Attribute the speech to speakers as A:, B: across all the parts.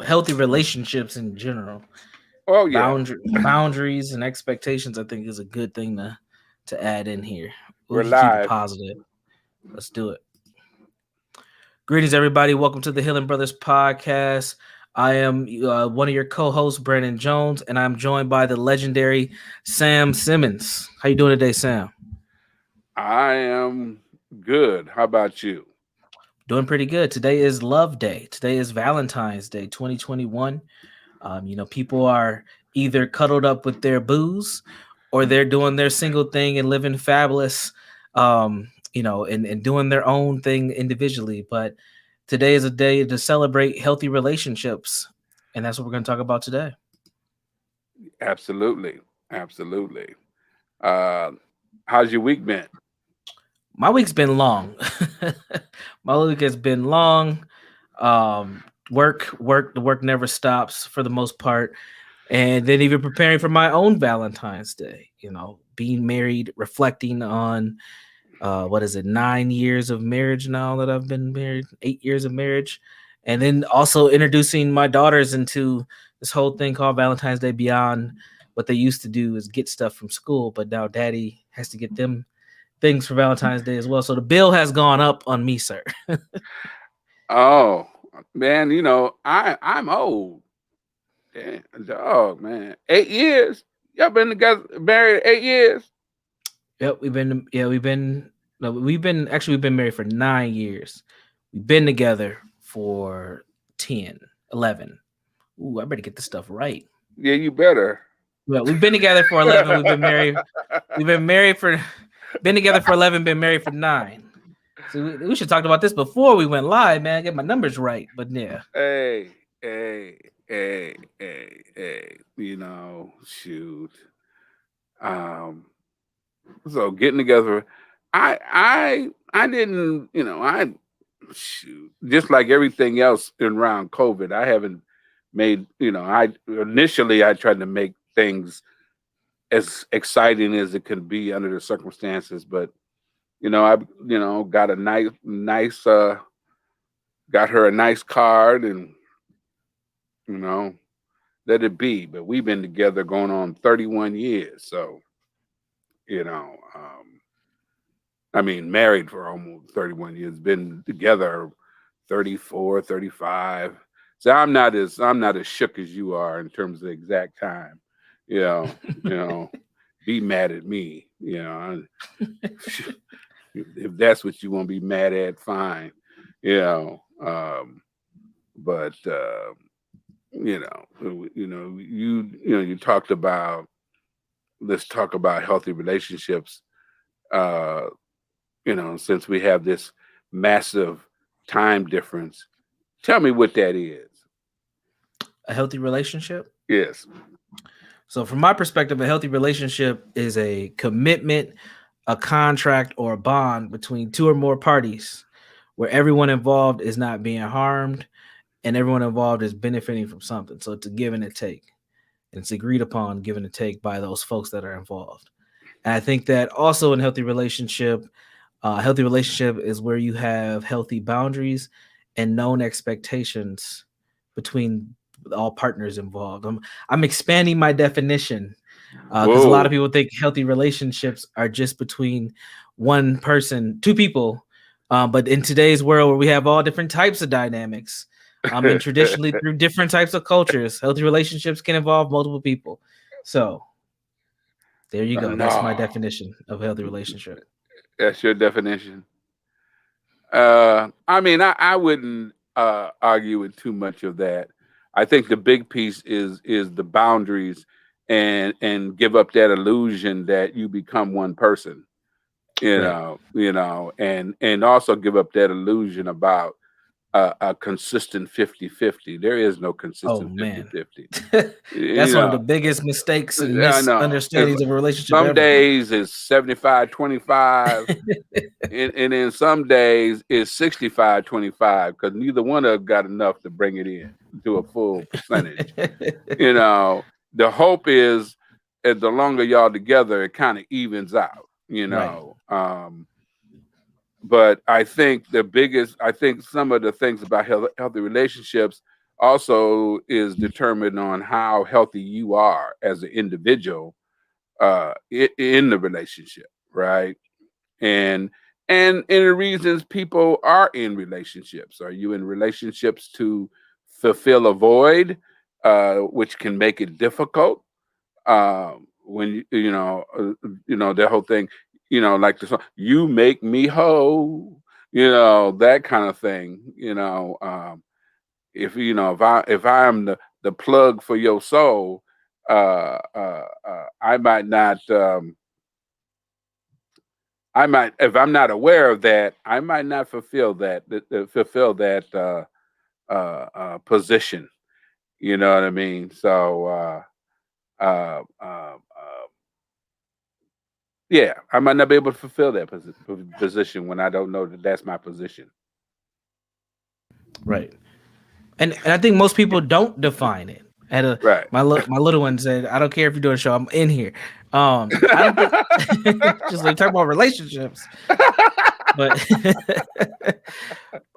A: healthy relationships in general.
B: Oh yeah,
A: Boundaries and expectations, I think, is a good thing to add in here. We
B: we're
A: can keep it
B: live.
A: positive. Let's do it. Greetings, everybody. Welcome to the Healing Brothers podcast. I am one of your co-hosts, Brandon Jones, and I'm joined by the legendary Sam Simmons. How you doing today, Sam?
B: I am good. How about you?
A: Doing pretty good. Today is Love Day. Today is Valentine's Day, 2021. People are either cuddled up with their booze or they're doing their single thing and living fabulous, and doing their own thing individually. But today is a day to celebrate healthy relationships. And that's what we're going to talk about today.
B: Absolutely, absolutely. Uh, how's your week been?
A: My week's been long. My week has been long. The work never stops for the most part. And then even preparing for my own Valentine's Day, being married, reflecting on what is it, 9 years of marriage now that I've been married, 8 years of marriage, and then also introducing my daughters into this whole thing called Valentine's Day beyond what they used to do is get stuff from school, but now daddy has to get them things for Valentine's Day as well. So the bill has gone up on me, sir.
B: Oh man, I'm old. Yeah, dog, man. 8 years. Y'all been together, married 8 years.
A: Yep, we've been married for 9 years. We've been together for 10, 11. Ooh, I better get this stuff right.
B: Yeah, you better.
A: Well, we've been together for 11. We've been married for, been together for 11, been married for 9. So we should talk about this before we went live, man. Get my numbers right. But yeah,
B: Hey, hey. Shoot. Um, so getting together, I didn't, I shoot, just like everything else around COVID, I haven't made, I initially I tried to make things as exciting as it could be under the circumstances, but I, got a nice, got her a nice card and, you know, let it be. But we've been together going on 31 years. So, you know, I mean, married for almost 31 years, been together 34, 35. So I'm not as shook as you are in terms of the exact time. You know, you know, be mad at me. If that's what you want to be mad at, fine. You know, but you talked about, let's talk about healthy relationships. Uh, since we have this massive time difference, tell me what that is.
A: a healthy relationship.
B: Yes.
A: So, from my perspective, a healthy relationship is a commitment, a contract, or a bond between two or more parties where everyone involved is not being harmed and everyone involved is benefiting from something. So, it's a give and a take. And it's agreed upon give and a take by those folks that are involved. And I think that also in a healthy relationship is where you have healthy boundaries and known expectations between all partners involved. I'm expanding my definition because a lot of
B: Whoa.
A: people think healthy relationships are just between one person, two people. But in today's world, where we have all different types of dynamics, and traditionally through different types of cultures, healthy relationships can involve multiple people. So there you go. That's my
B: No,
A: definition of a healthy relationship.
B: that's your definition. I mean, I wouldn't argue with too much of that. I think the big piece is the boundaries and give up that illusion that you become one person.
A: Right.
B: And also give up that illusion about a consistent 50-50. There is no
A: Oh
B: consistent
A: man.
B: 50-50.
A: That's
B: You
A: one of the
B: know,
A: biggest mistakes and
B: I know.
A: misunderstandings of a relationship
B: Some
A: ever.
B: days it's 75-25, and then some days it's 65-25 because neither one of them got enough to bring it in to a full percentage. The hope is that the longer y'all together, it kind of evens out.
A: Right.
B: But I think some of the things about healthy relationships also is determined on how healthy you are as an individual in the relationship, right? And and the reasons people are in relationships. Are you in relationships to fulfill a void, which can make it difficult? When the whole thing, like the song, "You Make Me Whole," that kind of thing. If I am the plug for your soul, I might not. I might, if I'm not aware of that, I might not fulfill that position. You know what I mean? So, yeah, I might not be able to fulfill that position when I don't know that that's my position.
A: Right. And I think most people don't define it. At a
B: Right.
A: my little one said, "I don't care if you're doing a show, I'm in here." I don't think just like talk about relationships, but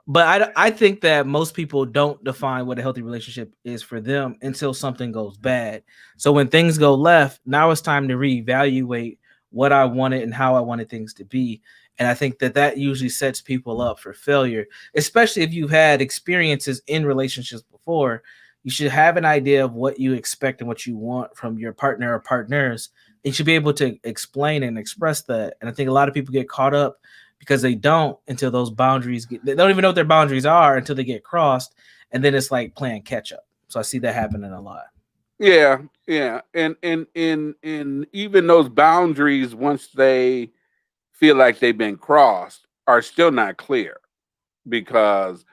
A: but I think that most people don't define what a healthy relationship is for them until something goes bad. So when things go left, now it's time to reevaluate what I wanted and how I wanted things to be. And I think that that usually sets people up for failure, especially if you've had experiences in relationships before. You should have an idea of what you expect and what you want from your partner or partners. You should be able to explain and express that. And I think a lot of people get caught up because they don't until those boundaries they don't even know what their boundaries are until they get crossed, and then it's like playing catch up. So I see that happening a lot.
B: Yeah, yeah, and even those boundaries, once they feel like they've been crossed, are still not clear because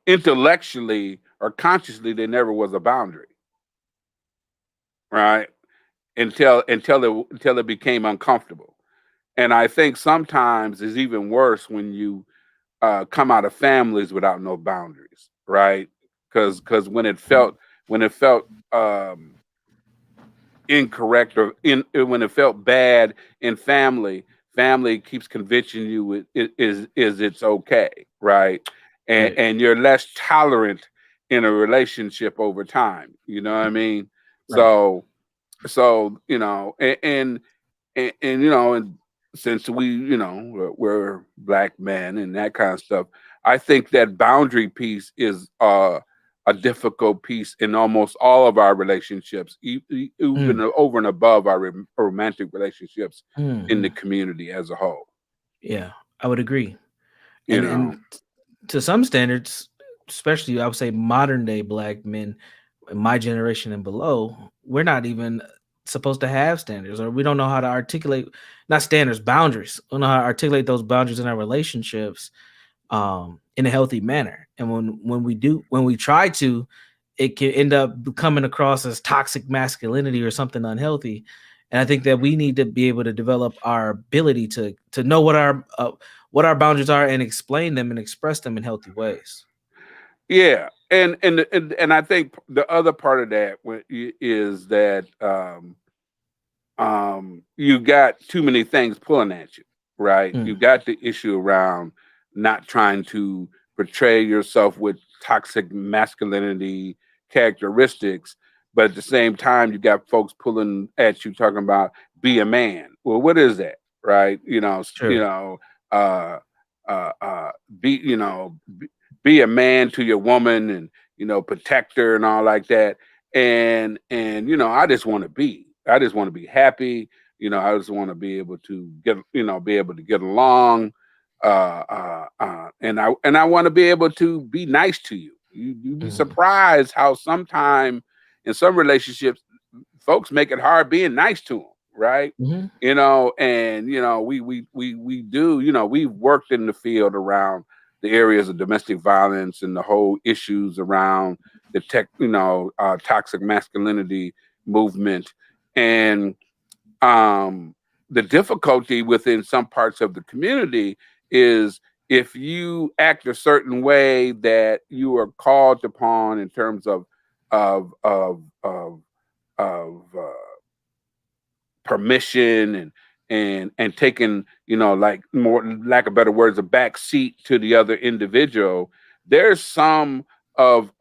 B: intellectually or consciously there never was a boundary, right? Until it became uncomfortable. And I think sometimes it's even worse when you come out of families without no boundaries, right? Because when it felt incorrect or when it felt bad in family keeps convincing you is it's okay, right? and
A: Right.
B: and you're less tolerant in a relationship over time, you know what I mean?
A: Right.
B: So and since we're black men and that kind of stuff, I think that boundary piece is a difficult piece in almost all of our relationships,
A: Mm.
B: even over and above our romantic relationships in the
A: Mhm.
B: community as a whole.
A: Yeah, I would agree.
B: You
A: And
B: know,
A: to some standards, especially I would say modern day black men in my generation and below, we're not even supposed to have standards, or we don't know how to articulate, not standards, boundaries. We don't know how to articulate those boundaries in our relationships in a healthy manner. And when we try to, it can end up coming across as toxic masculinity or something unhealthy. And I think that we need to be able to develop our ability to know what our boundaries are and explain them and express them in healthy ways.
B: yeah, and I think the other part of that is that you got too many things pulling at you, right?
A: Mm,
B: You got the issue around not trying to portray yourself with toxic masculinity characteristics, but at the same time, you got folks pulling at you talking about be a man. Well, what is that, right?
A: true.
B: Uh, uh, be be a man to your woman and protect her and all like that. And I just want to be happy. I just want to be able to be able to get along. And I want to be able to be nice to you. You'd be
A: Mhm,
B: surprised how sometime in some relationships folks make it hard being nice to them, right?
A: mhm,
B: And we do. We've worked in the field around the areas of domestic violence and the whole issues around the toxic masculinity movement, and um, the difficulty within some parts of the community is if you act a certain way that you are called upon in terms of of of of permission and taking, like, more lack of better words, a back seat to the other individual. There's some of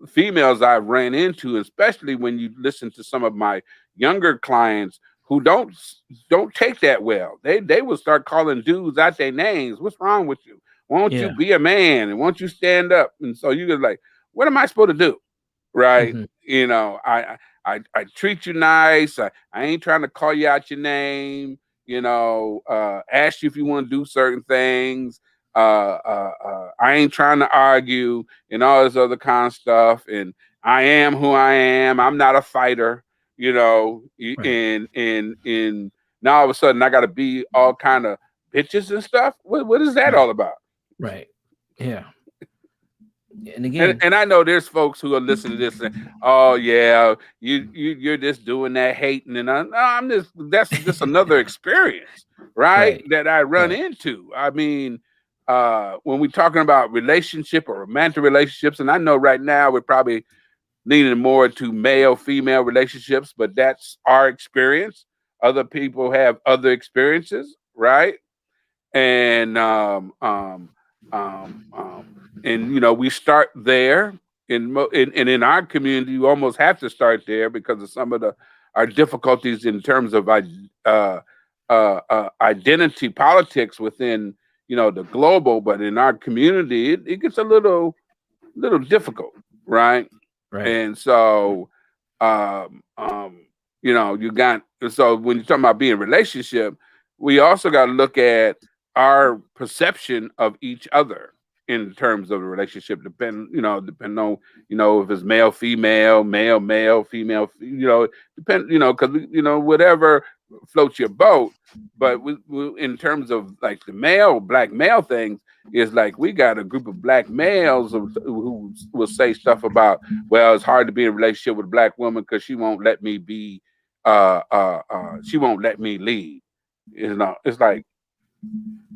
B: females I've ran into, especially when you listen to some of my younger clients who don't take that well. They will start calling dudes out their names. What's wrong with you? Won't you
A: Yeah.
B: be a man and won't you stand up? And so you get like, what am I supposed to do? Right?
A: Hmm.
B: I treat you nice. I ain't trying to call you out your name. Ask you if you want to do certain things. I ain't trying to argue and all this other kind of stuff. And I am who I am. I'm not a fighter.
A: Right.
B: And now all of a sudden I got to be all kind of bitches and stuff. What is that
A: Right.
B: all about?
A: Right. Yeah. And
B: And
A: again,
B: and I know there's folks who are listening to this and, oh yeah, you're just doing that hating, and no, I'm just that's just another experience, right?
A: right.
B: That I run
A: Right.
B: into. I mean, when we're talking about relationship or romantic relationships, and I know right now we're probably leaning more to male female relationships, but that's our experience. Other people have other experiences, right? and um, um, and we start there. And in our community, you almost have to start there because of some of the our difficulties in terms of identity politics within the global. But in our community, it gets a little difficult, right?
A: Right.
B: And so, um, um, you got so when you're talking about being in a relationship, we also got to look at our perception of each other in terms of the relationship. Depending on if it's male, female, male, male, female, because whatever floats your boat. But in terms of like the black male things, is like we got a group of black males who will say stuff about, well, it's hard to be in a relationship with a black woman because she won't let me be, she won't let me lead. It's like,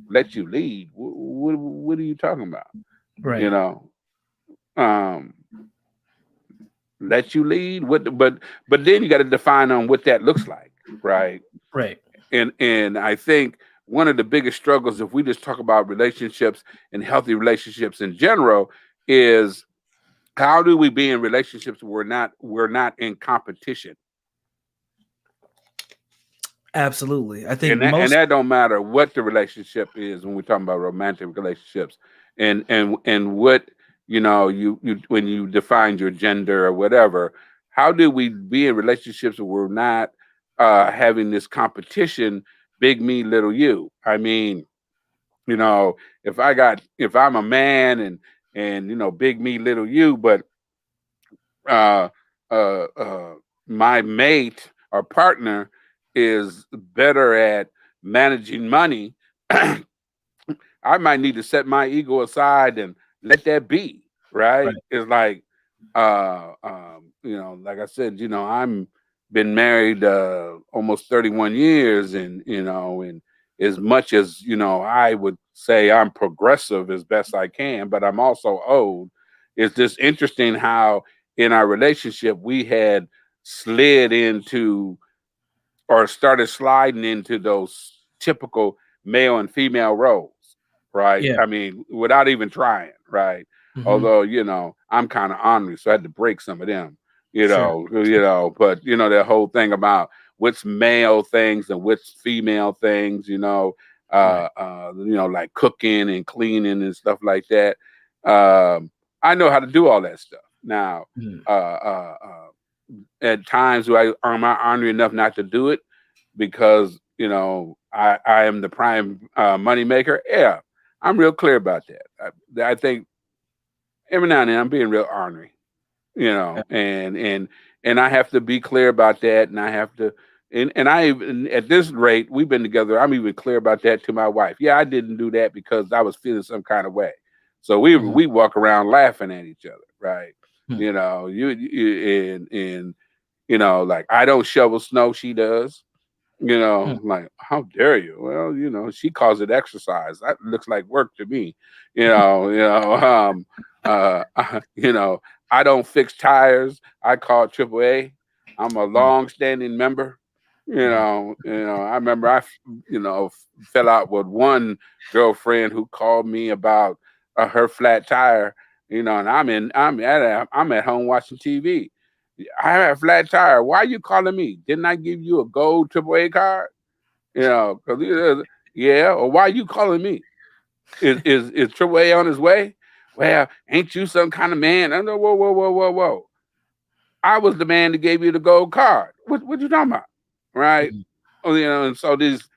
B: let you lead. What are you talking about? You
A: Right.
B: know, um, let you lead. But then you got to define on what that looks like, right?
A: Right.
B: And I think one of the biggest struggles, if we just talk about relationships and healthy relationships in general, is how do we be in relationships where we're not in competition.
A: Absolutely. I think
B: And
A: most.
B: that don't matter what the relationship is when we're talking about romantic relationships. And what you when you define your gender or whatever, how do we be in relationships where we're not having this competition, big me little you? I mean, if I'm a man and big me little you, but uh uh uh my mate or partner is better at managing money, I might need to set my ego aside and let that be, right?
A: Right.
B: It's like, like I said, I'm been married almost 31 years, and as much as I would say I'm progressive as best I can, but I'm also old. It's just interesting how in our relationship we had slid into or started sliding into those typical male and female roles, right?
A: Yeah.
B: I mean, without even trying, right?
A: Hmm.
B: Although, I'm kind of ornery, so I had to break some of them,
A: Sure.
B: but that whole thing about what's male things and what's female things,
A: Right.
B: like cooking and cleaning and stuff like that. I know how to do all that stuff. Now,
A: Mhm.
B: at times do am I ornery enough not to do it because I am the prime money maker? Yeah, I'm real clear about that. I think every now and then I'm being real ornery,
A: Yeah.
B: and I have to be clear about that, and I have to. And I even at this rate we've been together. I'm even clear about that to my wife. Yeah, I didn't do that because I was feeling some kind of way. So we
A: Mhm.
B: we walk around laughing at each other, right?
A: Hmm.
B: And like I don't shovel snow, she does.
A: Hmm.
B: Like, how dare you? Well, she calls it exercise. That looks like work to me. You know, you know, um, you know, I don't fix tires. I call AAA. I'm a long-standing member. I remember fell out with one girlfriend who called me about her flat tire. And I'm at home watching TV. I have a flat tire. Why are you calling me? Didn't I give you a gold AAA card? Because yeah. Or why are you calling me? Is AAA on his way? Well, ain't you some kind of man? I know. Whoa, whoa, whoa, whoa, whoa. I was the man that gave you the gold card. What you talking about? Right?
A: Mhm.
B: And so these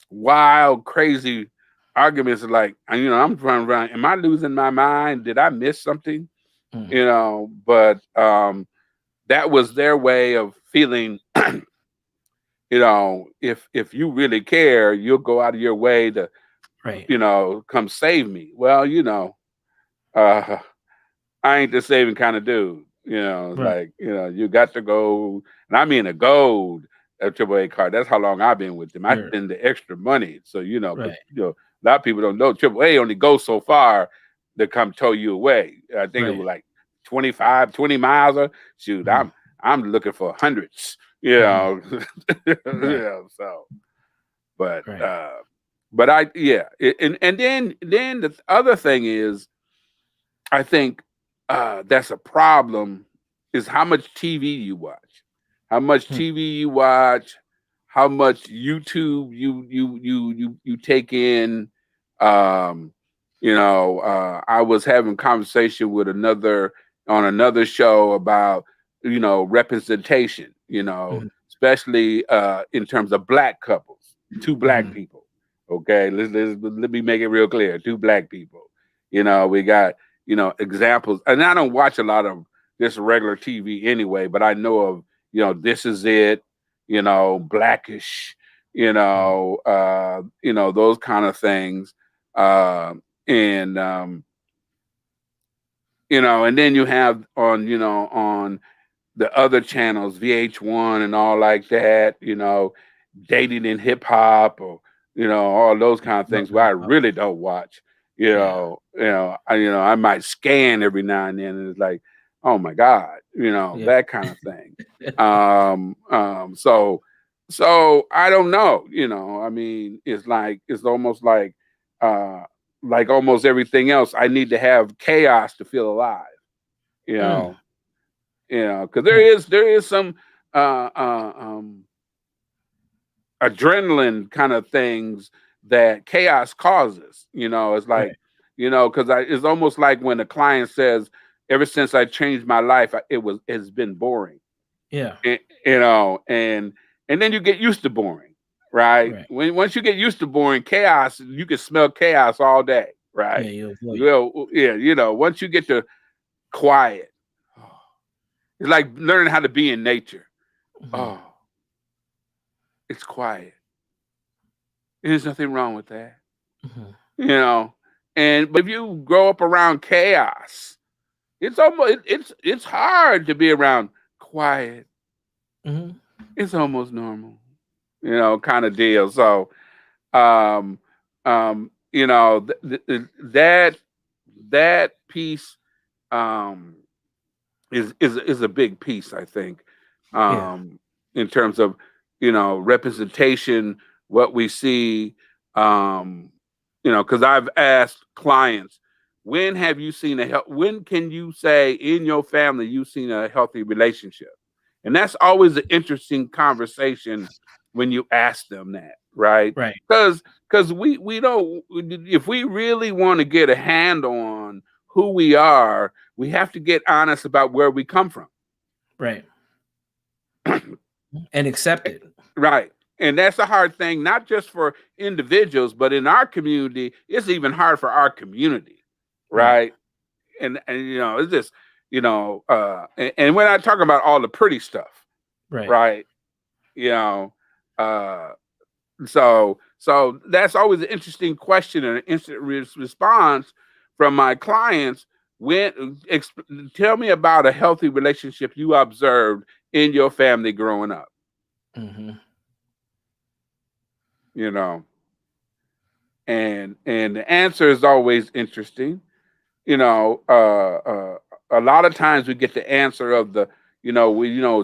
B: wild, crazy arguments are like, I'm running around. Am I losing my mind? Did I miss something?
A: Mhm.
B: But that was their way of feeling, if you really care, you'll go out of your way to,
A: Right.
B: come save me. Well, uh, I ain't the saving kind of dude.
A: Right.
B: You got to go, and I mean a gold AAA card. That's how long I've been with them. I
A: Sure.
B: spend the extra money, so because
A: Right.
B: a lot of people don't know AAA only goes so far to come tow you away. I think it
A: Right.
B: was like 25, 20 miles. Or shoot,
A: Mhm.
B: I'm looking for hundreds.
A: Mhm. Right.
B: So, but
A: Right.
B: and then the other thing is I think that's a problem is how much TV you watch, how much
A: Mm.
B: TV you watch, how much YouTube you take in. Um, I was having conversation with another show about representation.
A: Mhm.
B: Especially in terms of black couples, two black
A: Mhm.
B: people. Okay, let me make it real clear: two black people. We got examples. And I don't watch a lot of this regular TV anyway, but I know of, This Is It, Blackish,
A: Mhm.
B: those kind of things. Uh, and and then you have on the other channels, VH1 and all like that, dating in hip hop or all those kind of
A: Love
B: things where I
A: hip hop.
B: really don't watch.
A: Yeah.
B: I might scan every now and then, and it's like, oh my god,
A: Yeah.
B: that kind of thing. So I don't know. I mean, it's almost uh, like almost everything else. I need to have chaos to feel alive. You
A: Mm.
B: know, because
A: Yeah.
B: there is some uh, uh, um, adrenaline kind of things that chaos causes. It's
A: Right.
B: like, because it's almost like when a client says, "Ever since I changed my life, it's been boring,"
A: Yeah.
B: and, and then you get used to boring, right?
A: Right.
B: When once you get used to boring, chaos, you can smell chaos all day,
A: Yeah.
B: right?
A: You avoid it.
B: Well, yeah, once you get to quiet, it's like learning how to be in nature.
A: Mhm.
B: Oh, it's quiet. There's nothing wrong with that.
A: Mhm.
B: you know. And but if you grow up around chaos, it's hard to be around quiet.
A: Mhm.
B: It's almost normal, kind of deal. So, um, that piece um is a big piece, I think,
A: Yeah.
B: um, in terms of representation, what we see, um, because I've asked clients, when can you say in your family you've seen a healthy relationship, and that's always an interesting conversation when you ask them that, right?
A: Right.
B: Because we don't, if we really want to get a handle on who we are, we have to get honest about where we come from.
A: Right. And accept it.
B: Right. And that's a hard thing, not just for individuals, but in our community, it's even hard for our community.
A: Right.
B: Right. And it's just, and we're not talking about all the pretty stuff.
A: Right.
B: Right. You know, uh, so that's always an interesting question and an instant response from my clients. Tell me about a healthy relationship you observed in your family growing up.
A: Mhm.
B: You know, and the answer is always interesting. A lot of times we get the answer of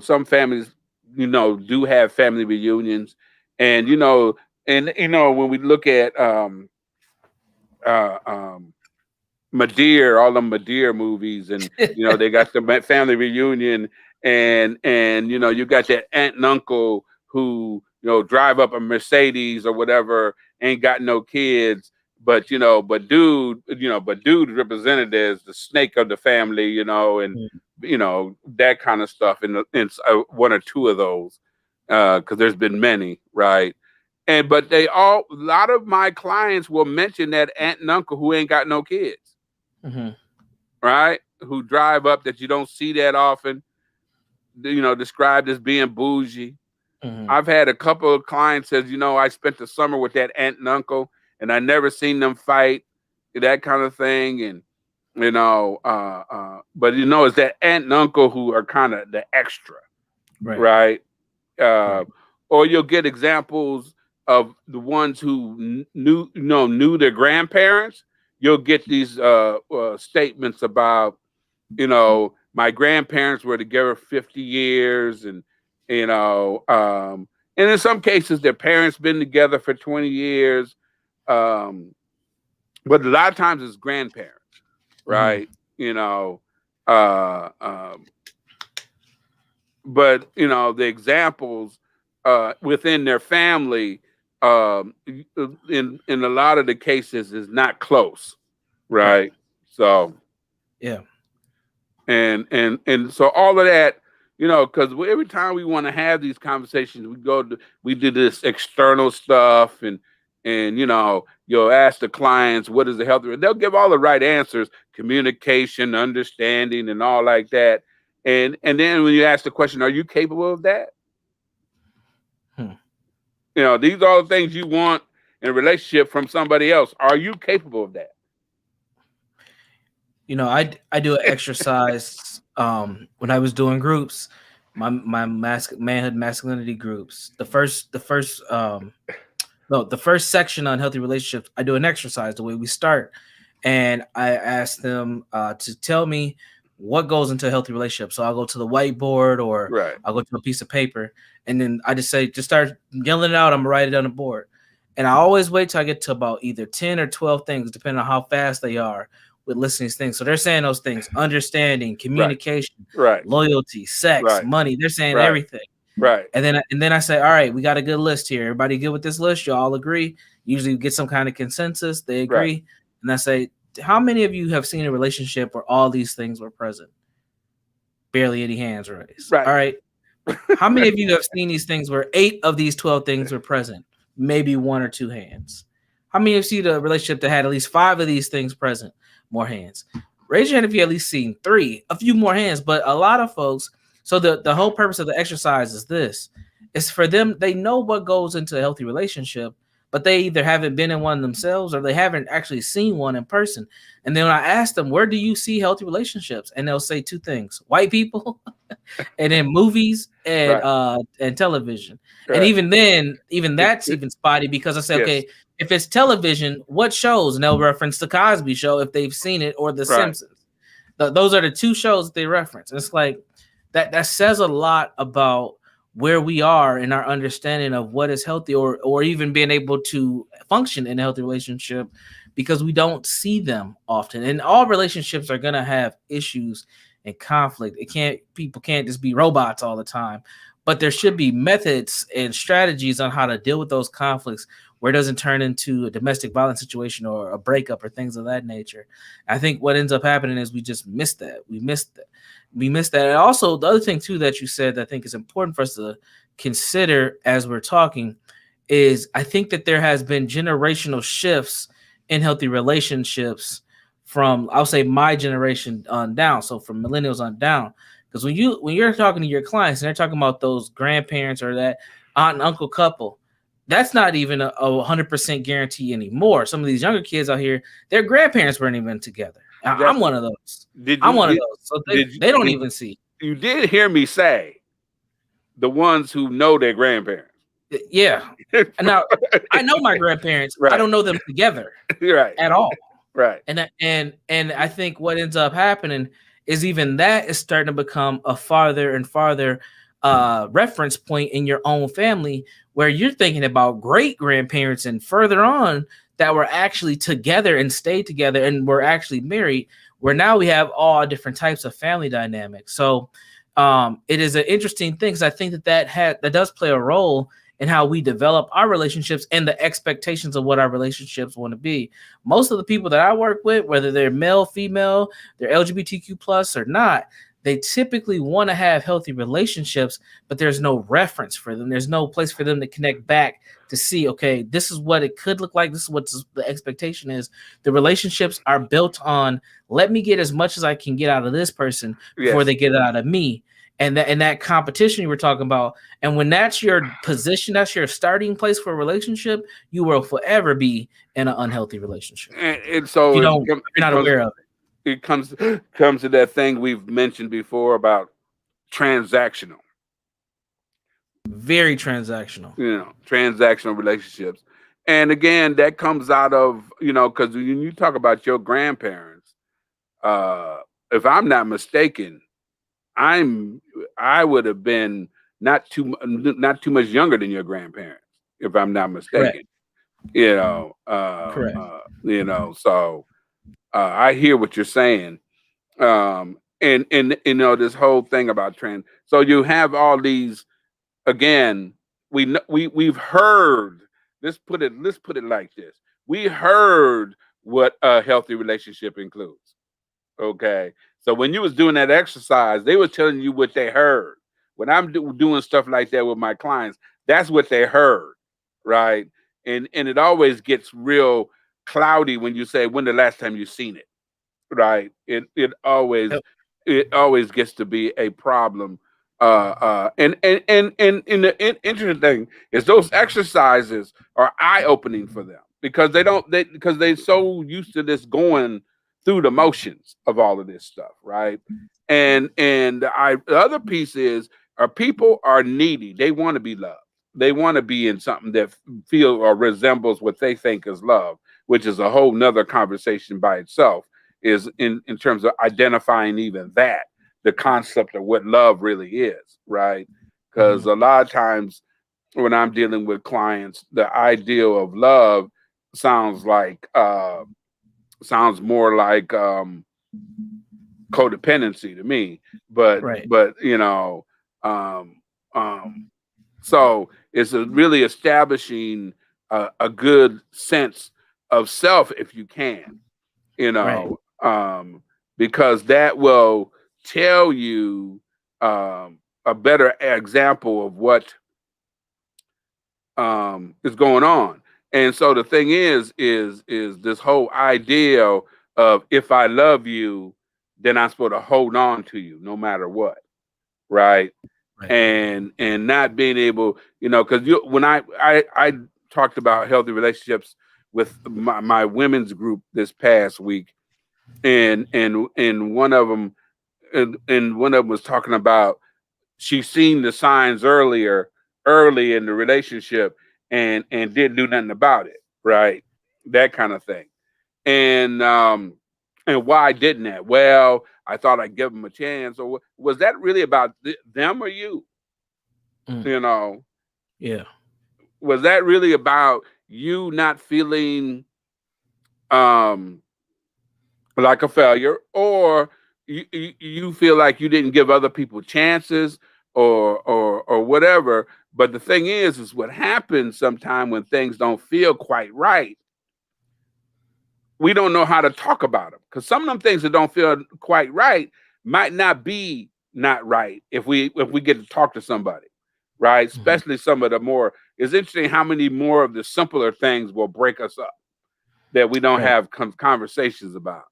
B: some families. do have family reunions, and when we look at uh, um, Madeir, all the Madeir movies, and they got the family reunion, and you got that aunt and uncle who drive up a Mercedes or whatever, ain't got no kids, but dude represented as the snake of the family, and that kind of stuff, in one or two of those, because there's been many, right? But a lot of my clients will mention that aunt and uncle who ain't got no kids,
A: Mm-hmm.
B: right? Who drive up that you don't see that often, described as being bougie.
A: Mm-hmm.
B: I've had a couple of clients says, I spent the summer with that aunt and uncle and I never seen them fight, that kind of thing. And, but it's that aunt and uncle who are kind of the extra,
A: Right.
B: right?
A: Right.
B: Or you'll get examples of the ones who knew their grandparents. You'll get these statements about, my grandparents were together 50 years, and you know, and in some cases their parents been together for 20 years. Um, but a lot of times it's grandparents,
A: Mm-hmm.
B: right? You know, uh, um, but the examples within their family, in a lot of the cases is not close,
A: Right.
B: right? So
A: Yeah.
B: and so all of that, because every time we want to have these conversations, we do this external stuff, and you'll ask the clients what is the health, and they'll give all the right answers: communication, understanding, and all like that. And then when you ask the question, are you capable of that?
A: Hmm.
B: These are all the things you want in a relationship from somebody else. Are you capable of that?
A: I do an exercise when I was doing groups, my manhood masculinity groups. The first section on healthy relationships, I do an exercise the way we start, and I ask them to tell me what goes into a healthy relationship. So I'll go to the whiteboard or
B: Right.
A: I'll go to a piece of paper, and then I just say, just start yelling it out. I'm gonna write it on the board, and I always wait till I get to about either 10 or 12 things, depending on how fast they are with listening to things. So they're saying those things: understanding,
B: Right.
A: communication,
B: Right.
A: loyalty, sex,
B: Right.
A: money. They're saying
B: Right.
A: everything.
B: Right.
A: And then I say, all right, we got a good list here. Everybody good with this list? You all agree? Usually we get some kind of consensus. They
B: Right.
A: agree. And I say, how many of you have seen a relationship where all these things were present? Barely any hands raised.
B: Right.
A: All right. How many of you have seen these things where 8 of these 12 things were present? Maybe 1 or 2 hands. How many of you see the relationship that had at least 5 of these things present? More hands. Raise your hand if you at least seen 3, a few more hands. But a lot of folks, so the whole purpose of the exercise is this. It's for them, they know what goes into a healthy relationship, but they either haven't been in one themselves or they haven't actually seen one in person. And then when I ask them, where do you see healthy relationships? And they'll say 2 things: white people and then movies
B: Right.
A: and television. And
B: Right.
A: even then, even that's even spotty, because I say,
B: Yes.
A: okay, if it's television, what shows? And they'll reference the Cosby Show if they've seen it, or The
B: Right.
A: Simpsons. Those are the 2 shows that they reference. And it's like that says a lot about where we are in our understanding of what is healthy, or even being able to function in a healthy relationship, because we don't see them often. And all relationships are going to have issues and conflict. People can't just be robots all the time, but there should be methods and strategies on how to deal with those conflicts where it doesn't turn into a domestic violence situation or a breakup or things of that nature. I think what ends up happening is we just miss that. We missed that. And also, the other thing too that you said that I think is important for us to consider as we're talking is, I think that there has been generational shifts in healthy relationships from, I'll say, my generation on down. So from millennials on down. Because when you're talking to your clients and they're talking about those grandparents or that aunt and uncle couple, that's not even a 100% guarantee anymore. Some of these younger kids out here, their grandparents weren't even together. I'm
B: Exactly.
A: one of those.
B: Did
A: I'm
B: you
A: one of
B: did,
A: those. So
B: did you
A: they don't
B: did
A: even see.
B: you did hear me say the ones who know their grandparents?
A: Yeah. And now I know my grandparents. I
B: Right.
A: don't know them together
B: Right.
A: at all.
B: Right.
A: And I think what ends up happening is even that is starting to become a farther and farther reference point in your own family where you're thinking about great grandparents and further on that were actually together and stayed together and were actually married, where now we have all different types of family dynamics. So it is an interesting thing, because I think that does play a role in how we develop our relationships and the expectations of what our relationships want to be. Most of the people that I work with, whether they're male, female, they're LGBTQ plus or not, they typically want to have healthy relationships, but there's no reference for them. There's no place for them to connect back to see, okay, this is what it could look like. This is what the expectation is. The relationships are built on, let me get as much as I can get out of this person before
B: Yes.
A: they get out of me. And that competition you were talking about, and when that's your position, that's your starting place for a relationship, you will forever be in an unhealthy relationship.
B: And
A: If
B: so
A: you
B: it,
A: don't,
B: com-
A: if you're not aware of it.
B: it comes to that thing we've mentioned before about transactional,
A: Very transactional.
B: transactional relationships. And again, that comes out of, because when you talk about your grandparents, uh, if I'm not mistaken, I'm I would have been not too much younger than your grandparents, if I'm not
A: Correct.
B: mistaken. You know,
A: Correct.
B: so I hear what you're saying. And this whole thing about trans. So you have all these, again, we've heard, let's put it like this. We heard what a healthy relationship includes. Okay. So when you was doing that exercise, they were telling you what they heard. When I'm doing stuff like that with my clients, that's what they heard, right? And it always gets real cloudy when you say, when the last time you seen it, right? It always gets to be a problem. And the interesting thing is those exercises are eye opening for them, because because they're so used to this going through the motions of all of this stuff, right? The other piece is, our people are needy. They want to be loved. They want to be in something that feels or resembles what they think is love, which is a whole nother conversation by itself, is in terms of identifying even that, the concept of what love really is, right? Because
A: Mhm.
B: a lot of times when I'm dealing with clients, the ideal of love sounds like sounds more like codependency to me. but
A: Right.
B: but um um so it's really establishing a good sense of self, if you can, you
A: Right.
B: know, because that will tell you a better example of what is going on. And so the thing is this whole idea of, if I love you, then I'm supposed to hold on to you no matter what, right?
A: Right.
B: And not being able, because when I talked about healthy relationships with my women's group this past week, and one of them was talking about, she seen the signs early in the relationship, and didn't do nothing about it, right? That kind of thing. And why didn't that? Well, I thought I'd give them a chance. Or was that really about them or you?
A: Mm.
B: You know,
A: Yeah.
B: was that really about you not feeling um like a failure, or you feel like you didn't give other people chances, or whatever? But the thing is what happens sometime when things don't feel quite right, we don't know how to talk about them, because some of them things that don't feel quite right might not be not right if we get to talk to somebody, right?
A: Mhm.
B: Especially some of the more, it's interesting how many more of the simpler things will break us up that we don't
A: Right.
B: have conversations about.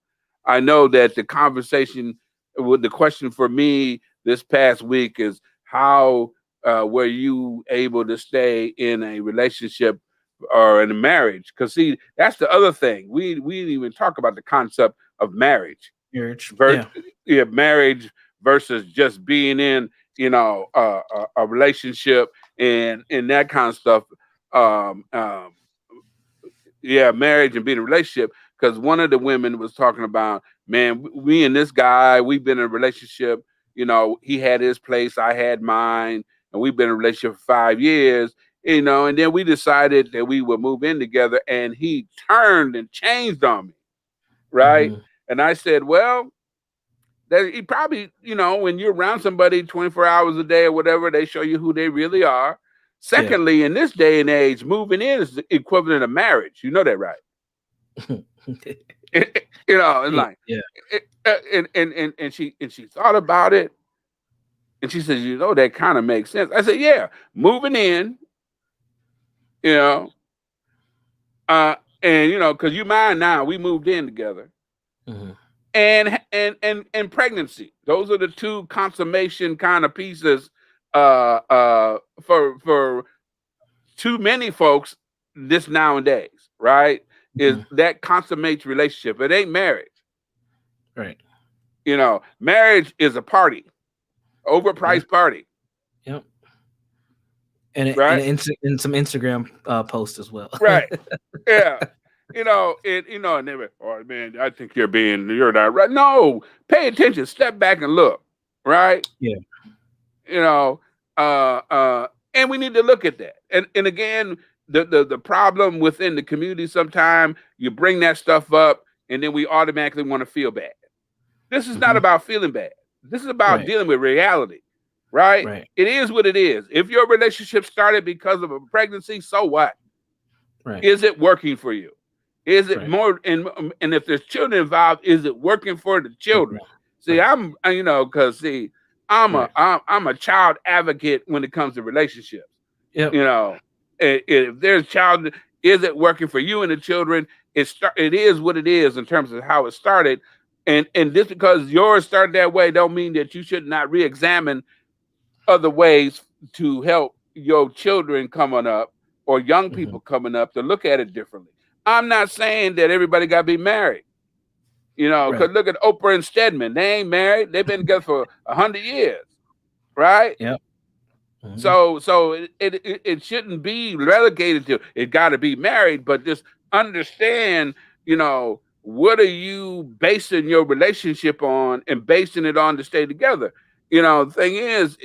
B: I know that the question for me this past week is, how were you able to stay in a relationship or in a marriage? Because see, that's the other thing. We didn't even talk about the concept of marriage.
A: Marriage.
B: Ver-
A: Yeah.
B: yeah, marriage versus just being in, a relationship and that kind of stuff. Um, um, yeah, marriage and being in a relationship. Because one of the women was talking about, man, we and this guy, we've been in a relationship. he had his place, I had mine, and we've been in a relationship for 5 years. And then we decided that we would move in together, and he turned and changed on me, right?
A: Mhm.
B: And I said, well, that he probably, when you're around somebody 24 hours a day or whatever, they show you who they really are.
A: Yeah.
B: Secondly, in this day and age, moving in is the equivalent of marriage. You know that, right? It's
A: Yeah.
B: like,
A: Yeah.
B: and she thought about it, and she says, that kind of makes sense. I said, yeah, moving in, you know, uh, and because you mine now, we moved in together,
A: Mhm.
B: and pregnancy. Those are the two consummation kind of pieces, for too many folks this nowadays, right? Is
A: Mhm.
B: that consummates relationship? It ain't marriage.
A: Right.
B: Marriage is a party,
A: Yeah.
B: overpriced party,
A: Yep. And
B: right?
A: and some Instagram posts as well.
B: Right. Yeah. And they were, oh man, I think you're not right. No, pay attention, step back and look, right?
A: Yeah.
B: You know, uh, uh, and we need to look at that. And again, the problem within the community, sometimes you bring that stuff up, and then we automatically want to feel bad. This is not
A: Mhm.
B: about feeling bad. This is about
A: Right.
B: dealing with reality, right?
A: Right.
B: It is what it is. If your relationship started because of a pregnancy, so what?
A: Right.
B: Is it working for you? Is it
A: Right.
B: more? And if there's children involved, is it working for the
A: Mhm.
B: children? See,
A: Right.
B: because see, I'm a
A: Right.
B: I'm a child advocate when it comes to relationships.
A: Yep.
B: You know, if there's child, is it working for you and the children? It is what it is in terms of how it started, and just because yours started that way, don't mean that you should not re-examine other ways to help your children coming up or young
A: Mhm.
B: people coming up to look at it differently. I'm not saying that everybody got to be married,
A: Right.
B: because look at Oprah and Stedman. They ain't married. They've been together for 100 years, right?
A: Yep. Mhm.
B: So it shouldn't be relegated to it got to be married, but just understand, what are you basing your relationship on and basing it on to stay together. The thing is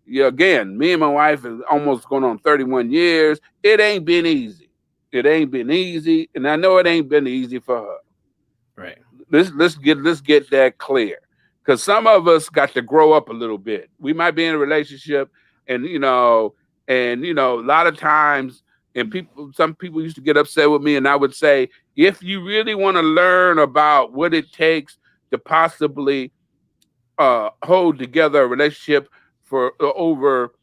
B: yeah, again, me and my wife is almost going on 31 years. It ain't been easy. It ain't been easy, and I know it ain't been easy for her.
A: Right.
B: Let's get that clear, because some of us got to grow up a little bit. We might be in a relationship, and a lot of times, and some people used to get upset with me, and I would say, if you really want to learn about what it takes to possibly hold together a relationship for over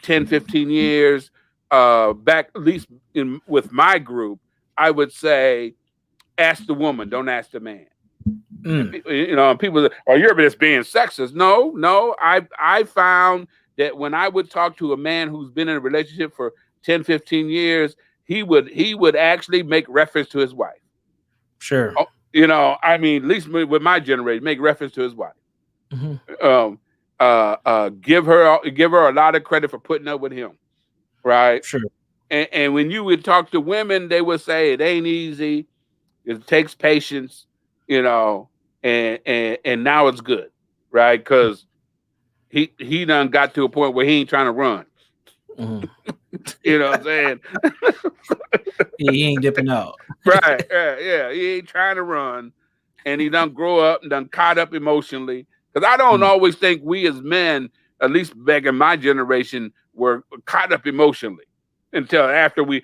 B: 10, 15 years, back at least with my group, I would say, ask the woman, don't ask the man. And
A: Mm.
B: people say, "Oh, you're just being sexist." No, no. I found that when I would talk to a man who's been in a relationship for 10, 15 years, he would actually make reference to his wife.
A: Sure.
B: Oh, I mean, at least with my generation, make reference to his wife.
A: Mhm.
B: Um, give her a lot of credit for putting up with him, right?
A: Sure.
B: And when you would talk to women, they would say it ain't easy. It takes patience, you know, and now it's good, right? Because he done got to a point where he ain't trying to run.
A: Mhm.
B: You know what I'm saying?
A: He ain't dipping out.
B: Right. Yeah. He ain't trying to run, and he done grow up and done caught up emotionally. Because I don't
A: Mm.
B: always think we as men, at least back in my generation, were caught up emotionally until after
A: Mm.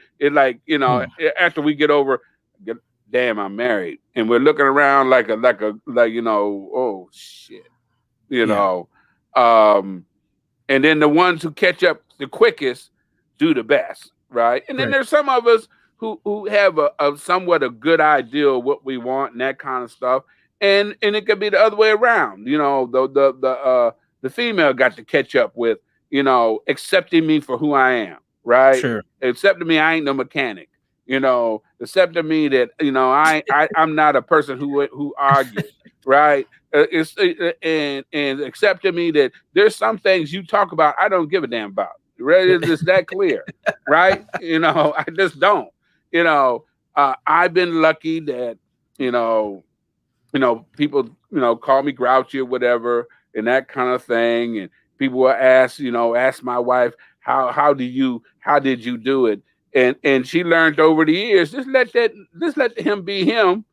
B: after we get over. Get, damn, I'm married, and we're looking around oh shit, you
A: Yeah.
B: know. Um, and then the ones who catch up the quickest do the best, right? And then
A: Right.
B: there's some of us who have a somewhat a good idea of what we want and that kind of stuff, and it could be the other way around. The female got to catch up with accepting me for who I am, right?
A: Sure.
B: Accepting me, I ain't no mechanic. Accepting me that I'm not a person who argues, right? And accepting me that there's some things you talk about I don't give a damn about. Right? It's just that clear, right? I just don't. You know, I've been lucky that you know, people call me grouchy or whatever. and that kind of thing. And people will ask, ask my wife, how did you do it? And she learned over the years, just let him be him.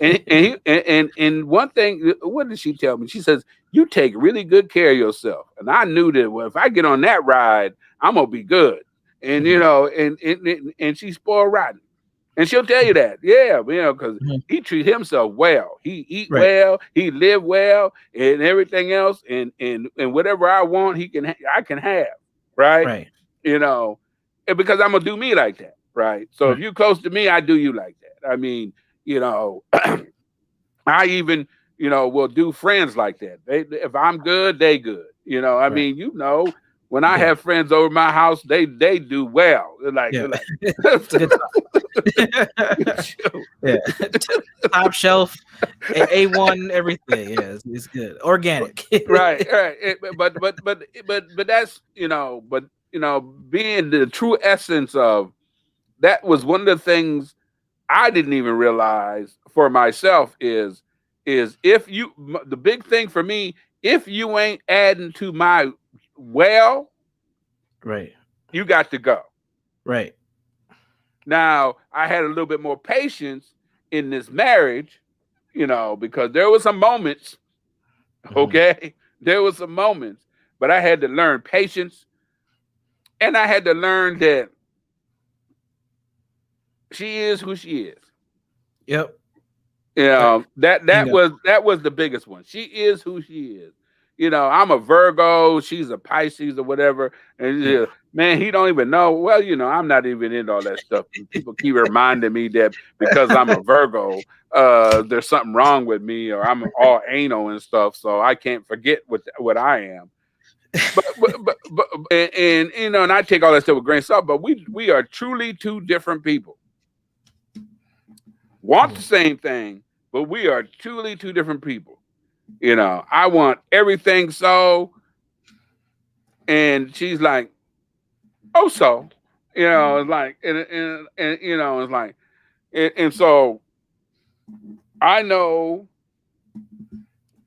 B: And one thing, what did she tell me? She says, you take really good care of yourself. And I knew that, well, if I get on that ride, I'm gonna be good. And
A: Mhm.
B: and she's spoiled rotten. And she'll tell you that, yeah, because
A: Mhm.
B: he treat himself well. He eat
A: Right.
B: well, he live well, and everything else, and whatever I want, I can have, right?
A: Right.
B: You know, and because I'm gonna do me like that, right? So if
A: Right.
B: you close to me, I do you like that. I mean, I even, will do friends like that. If I'm good, they good. I
A: Right.
B: mean, when I
A: Yeah.
B: have friends over my house, they do well.
A: Yeah.
B: They're like,
A: It's a good time.
B: shoot.
A: Yeah. Top shelf, A1, everything. Yeah, it's good. Organic.
B: Right, right. But that's being the true essence of that was one of the things I didn't even realize for myself is if the big thing for me, if you ain't adding to my well,
A: Right.
B: you got to go.
A: Right.
B: Now I had a little bit more patience in this marriage, because there were some moments,
A: Mhm.
B: okay, there were some moments, but I had to learn patience, and I had to learn that she is who she is.
A: Yep. That bingo.
B: That was the biggest one. She is who she is. I'm a Virgo, she's a Pisces or whatever, and
A: Yeah.
B: man, he don't even know. Well, I'm not even into all that stuff. People keep reminding me that because I'm a Virgo, there's something wrong with me, or I'm all anal and stuff, so I can't forget what I am. And I take all that stuff with a grain of salt. But we are truly two different people. Want the
A: Mhm.
B: same thing, but we are truly two different people. I want everything so, and she's like, oh, so, it's like, and it's like, and so I know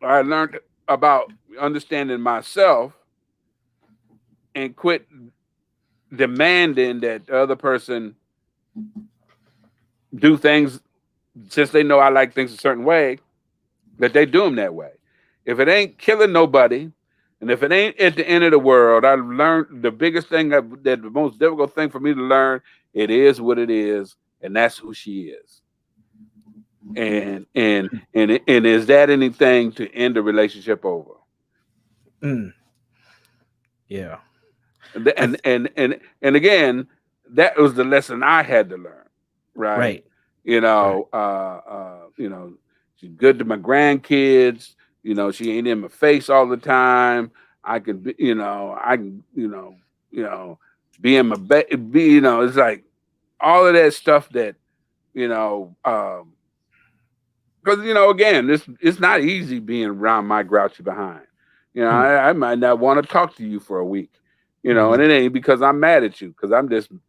B: I learned about understanding myself and quit demanding that the other person do things since they know I like things a certain way, that they do them that way. If it ain't killing nobody, and if it ain't at the end of the world, I learned the biggest thing that the most difficult thing for me to learn. It is what it is, and that's who she is. And is that anything to end the relationship over?
A: Mm. Yeah.
B: And th-
A: I
B: and and and and again, that was the lesson I had to learn, right?
A: right.
B: You
A: Right.
B: know, uh, she's good to my grandkids. She ain't in my face all the time. I can be, I can, you know, be in my bed. It's like all of that stuff that you know, because again, this it's not easy being around my grouchy behind.
A: Mm.
B: I might not want to talk to you for a week. And
A: Mhm.
B: it ain't because I'm mad at you, because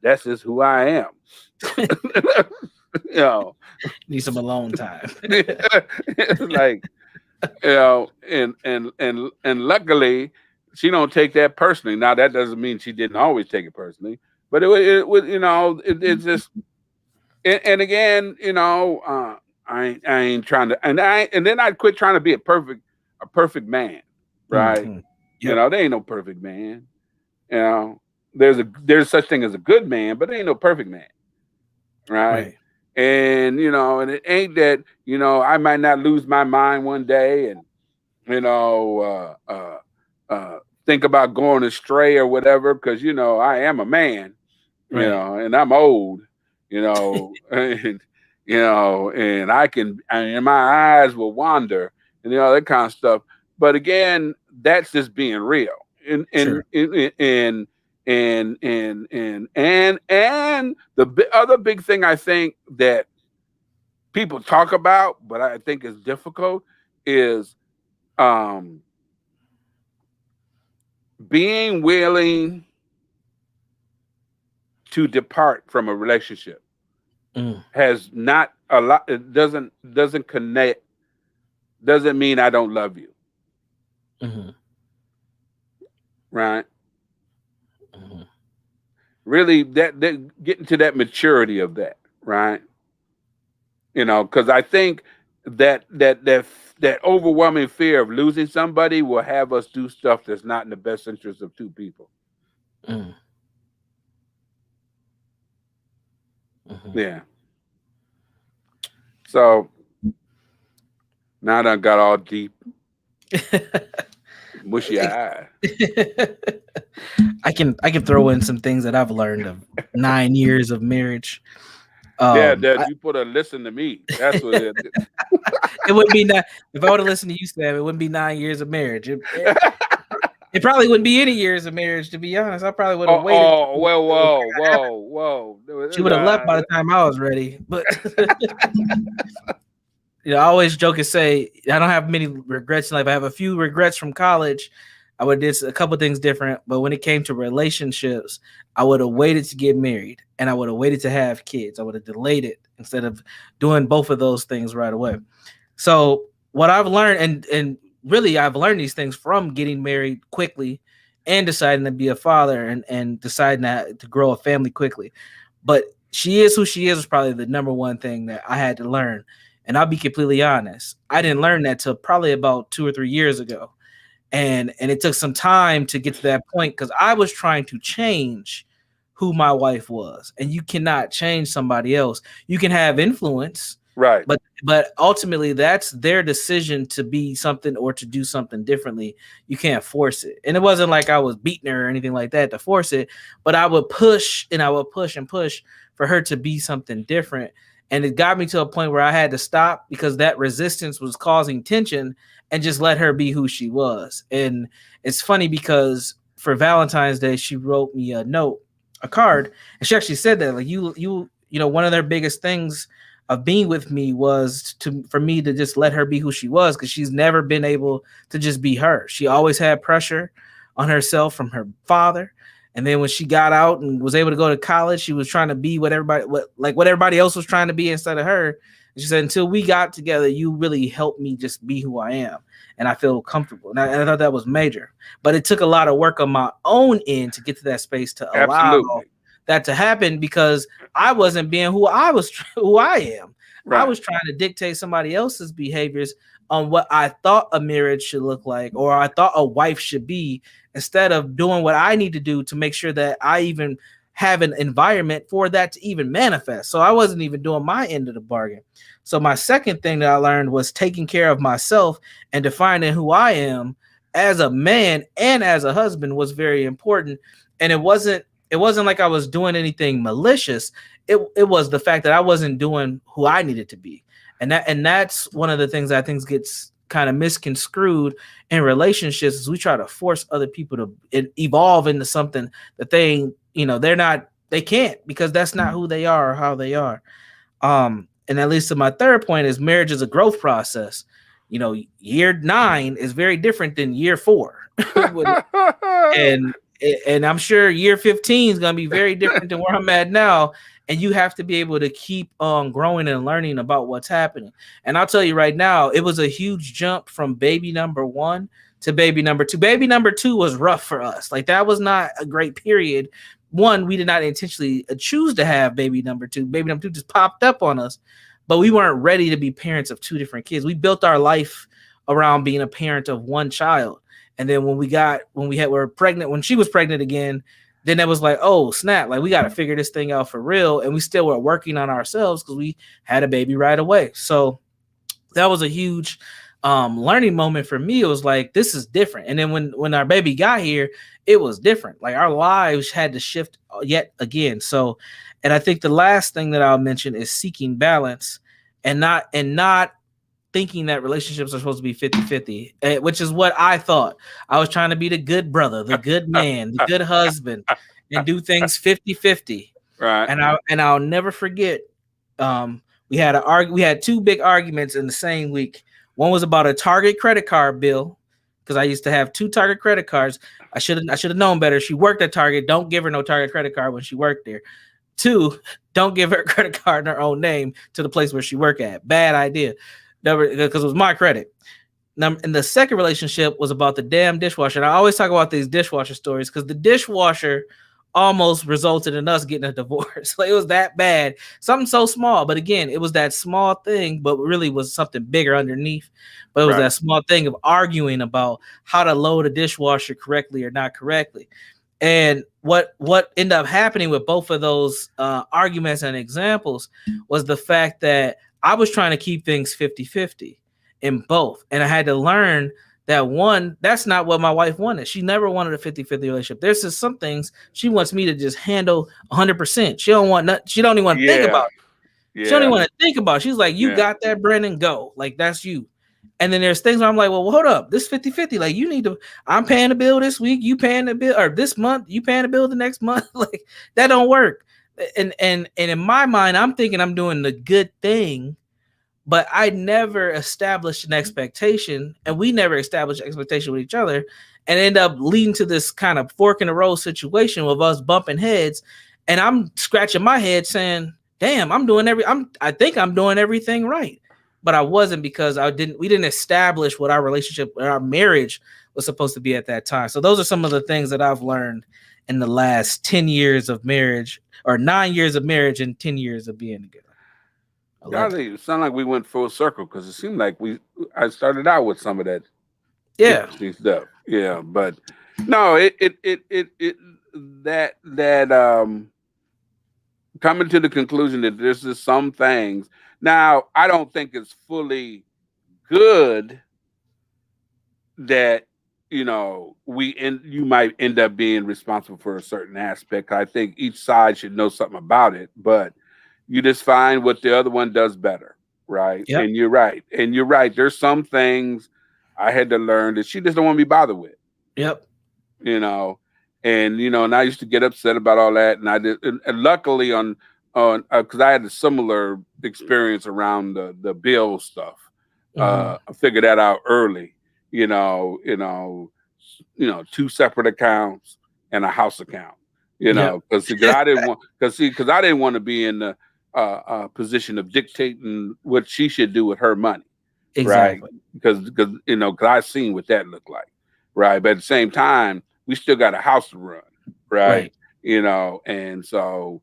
B: that's just who I am. you know,
A: Need some alone time.
B: it's like and luckily she don't take that personally. Now that doesn't mean she didn't always take it personally, but it's just and again, I ain't trying to, and then I quit trying to be a perfect man, right?
A: Mhm. Yep.
B: There ain't no perfect man. You know, there's such thing as a good man, but there ain't no perfect man, right?
A: Right.
B: And it ain't that I might not lose my mind one day and you know think about going astray or whatever, because I am a man,
A: Right.
B: and I'm old, and I can, and my eyes will wander, and that kind of stuff. But again, that's just being real, and and
A: Sure.
B: and and and the other big thing I think that people talk about, but I think is difficult, is um, being willing to depart from a relationship.
A: Mm.
B: Has not a lot. It doesn't connect. Doesn't mean I don't love you.
A: Mhm.
B: right?
A: Mhm.
B: Really, that getting to that maturity of that, right? Because I think that overwhelming fear of losing somebody will have us do stuff that's not in the best interest of two people.
A: Mhm. Mhm.
B: Yeah. So now I done got all deep, mushy eye.
A: I can throw in some things that I've learned of 9 years of marriage.
B: Yeah,
A: Um,
B: Dad,
A: I,
B: you put a listen to me. That's what it is.
A: it wouldn't be not if I would have listened to you, Sam. It wouldn't be 9 years of marriage. It probably wouldn't be any years of marriage, to be honest. I probably would have
B: Oh,
A: waited.
B: oh, well, whoa, whoa, whoa.
A: She would have left by the time I was ready. But I always joke and say I don't have many regrets in life. I have a few regrets from college. I would have did a couple things different, but when it came to relationships, I would have waited to get married and I would have waited to have kids. I would have delayed it instead of doing both of those things right away. So what I've learned, and really I've learned these things from getting married quickly and deciding to be a father and deciding to grow a family quickly. But she is who she is probably the number one thing that I had to learn. And I'll be completely honest, I didn't learn that till probably about 2 or 3 years ago. And it took some time to get to that point because I was trying to change who my wife was. And you cannot change somebody else. You can have influence,
B: Right.
A: but ultimately that's their decision to be something or to do something differently. You can't force it. And it wasn't like I was beating her or anything like that to force it, but I would push and I would push and push for her to be something different. And it got me to a point where I had to stop because that resistance was causing tension and just let her be who she was. And it's funny because for Valentine's Day, she wrote me a note, a card, and she actually said that like one of their biggest things of being with me was for me to just let her be who she was because she's never been able to just be her. She always had pressure on herself from her father. And then when she got out and was able to go to college, she was trying to be what everybody else was trying to be instead of her. And she said, until we got together, you really helped me just be who I am. And I feel comfortable. And I thought that was major. But it took a lot of work on my own end to get to that space to allow
B: Absolutely.
A: that to happen because I wasn't being who I am. I
B: Right.
A: was trying to dictate somebody else's behaviors on what I thought a marriage should look like or I thought a wife should be instead of doing what I need to do to make sure that I even have an environment for that to even manifest. So I wasn't even doing my end of the bargain. So my second thing that I learned was taking care of myself and defining who I am as a man and as a husband was very important. And it wasn't like I was doing anything malicious. It was the fact that I wasn't doing who I needed to be. And that's one of the things that I think gets kind of misconstrued in relationships is we try to force other people to evolve into something that they can't because that's not who they are or how they are. And that leads to my third point is marriage is a growth process. Year 9 is very different than year 4. and and I'm sure year 15 is going to be very different than where I'm at now. And you have to be able to keep on growing and learning about what's happening. And I'll tell you right now, it was a huge jump from baby number 1 to baby number 2. Baby number 2 was rough for us. Like that was not a great period. One, we did not intentionally choose to have baby number 2. Baby number 2 just popped up on us, but we weren't ready to be parents of 2 different kids. We built our life around being a parent of one child. And then were pregnant, when she was pregnant again, then it was like, oh snap, like we got to figure this thing out for real. And we still were working on ourselves because we had a baby right away. So that was a huge learning moment for me. It was like, this is different. And then when our baby got here, it was different. Like our lives had to shift yet again. So, and I think the last thing that I'll mention is seeking balance and not thinking that relationships are supposed to be 50-50, which is what I thought. I was trying to be the good brother, the good man, the good husband, and do things 50-50.
B: Right.
A: And I'll never forget. We had 2 big arguments in the same week. One was about a Target credit card bill because I used to have 2 Target credit cards. I should have known better. She worked at Target. Don't give her no Target credit card when she worked there. 2, don't give her a credit card in her own name to the place where she worked at. Bad idea. Because it was my credit. And the second relationship was about the damn dishwasher. And I always talk about these dishwasher stories because the dishwasher almost resulted in us getting a divorce. Like, it was that bad. Something so small, but again, it was that small thing, but really was something bigger underneath. But it was
B: Right.
A: that small thing of arguing about how to load a dishwasher correctly or not correctly. And what ended up happening with both of those arguments and examples was the fact that I was trying to keep things 50-50 in both. And I had to learn that, one, that's not what my wife wanted. She never wanted a 50-50 relationship. There's just some things she wants me to just handle 100%. She don't want she don't even want to think
B: Yeah.
A: about it. She don't even
B: Yeah.
A: want to think about it. She's like, you
B: Yeah.
A: got that, Brandon, go. Like, that's you. And then there's things where I'm like, well, hold up. This 50-50. Like, you need to, I'm paying the bill this week, you paying the bill, or this month, you paying the bill the next month. Like, that don't work. And in my mind, I'm thinking I'm doing the good thing, but I never established an expectation, and we never established expectation with each other, and end up leading to this kind of fork in the road situation with us bumping heads. And I'm scratching my head saying, damn, I think I'm doing everything right. But I wasn't, because we didn't establish what our relationship or our marriage was supposed to be at that time. So those are some of the things that I've learned in the last 10 years of marriage, or 9 years of marriage and 10 years of being together.
B: Yeah, I
A: 11.
B: think it sounded like we went full circle because it seemed like I started out with some of that
A: Yeah.
B: interesting stuff. Yeah, but no, it that coming to the conclusion that there's just some things. Now, I don't think it's fully good that you might end up being responsible for a certain aspect. I think each side should know something about it, but you just find what the other one does better, right?
A: Yep.
B: And you're right. And you're right. There's some things I had to learn that she just don't want to be bothered with,
A: Yep.
B: you know. And I used to get upset about all that, and I did. And luckily, on because I had a similar experience around the bill stuff.
A: Hmm.
B: I figured that out early. Two separate accounts and a house account.
A: Yep.
B: Because I didn't want to be in the position of dictating what she should do with her money, right?
A: Exactly.
B: Because I seen what that looked like, right? But at the same time, we still got a house to run, right?
A: Right.
B: And so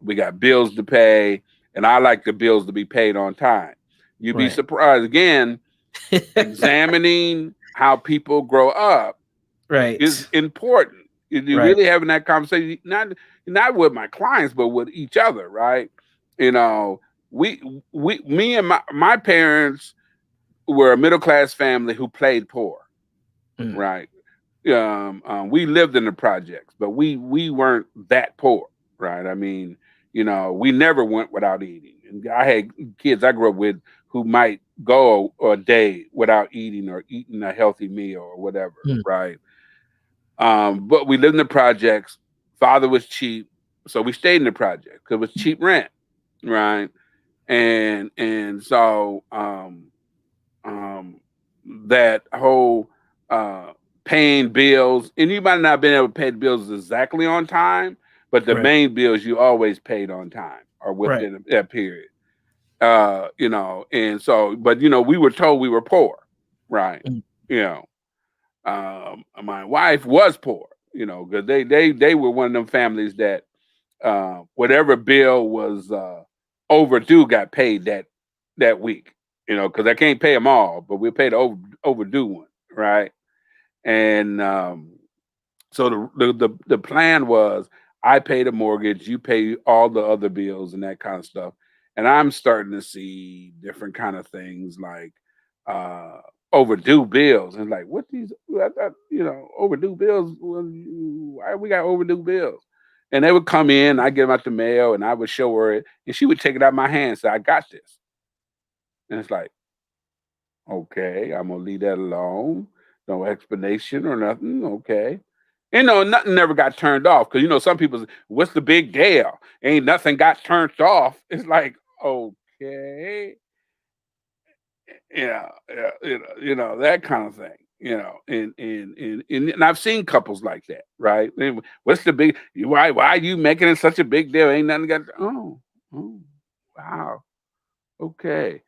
B: we got bills to pay, and I like the bills to be paid on time. You'd be
A: Right.
B: surprised again. Examining how people grow up is
A: Right.
B: important. You're
A: Right.
B: really having that conversation, not with my clients, but with each other, right? You know, me and my parents were a middle class family who played poor,
A: Mm.
B: right? We lived in the projects, but we weren't that poor, right? I mean, we never went without eating. And I had kids I grew up with who might go a day without eating or eating a healthy meal or whatever,
A: Mm.
B: right? But we lived in the projects. Father was cheap, so we stayed in the project because it was cheap rent, right? And so um, that whole paying bills, and you might not have been able to pay the bills exactly on time, but the
A: Right.
B: main bills you always paid on time or
A: Right.
B: within that period. And so, but we were told we were poor, right?
A: Mm.
B: You know, my wife was poor, because they were one of them families that whatever bill was overdue got paid that week, because I can't pay them all, but we paid the overdue one, right? And so the plan was I pay the mortgage, you pay all the other bills and that kind of stuff. And I'm starting to see different kind of things like uh overdue bills. And like, what these I thought, overdue bills, why we got overdue bills? And they would come in, I get them out the mail, and I would show her it, and she would take it out of my hand and say, I got this. And it's like, okay, I'm gonna leave that alone. No explanation or nothing. Okay. Nothing never got turned off because some people say, what's the big deal? Ain't nothing got turned off. It's like, okay, that kind of thing. And I've seen couples like that, right? What's the big? Why are you making it such a big deal? Ain't nothing got. Oh, wow, okay.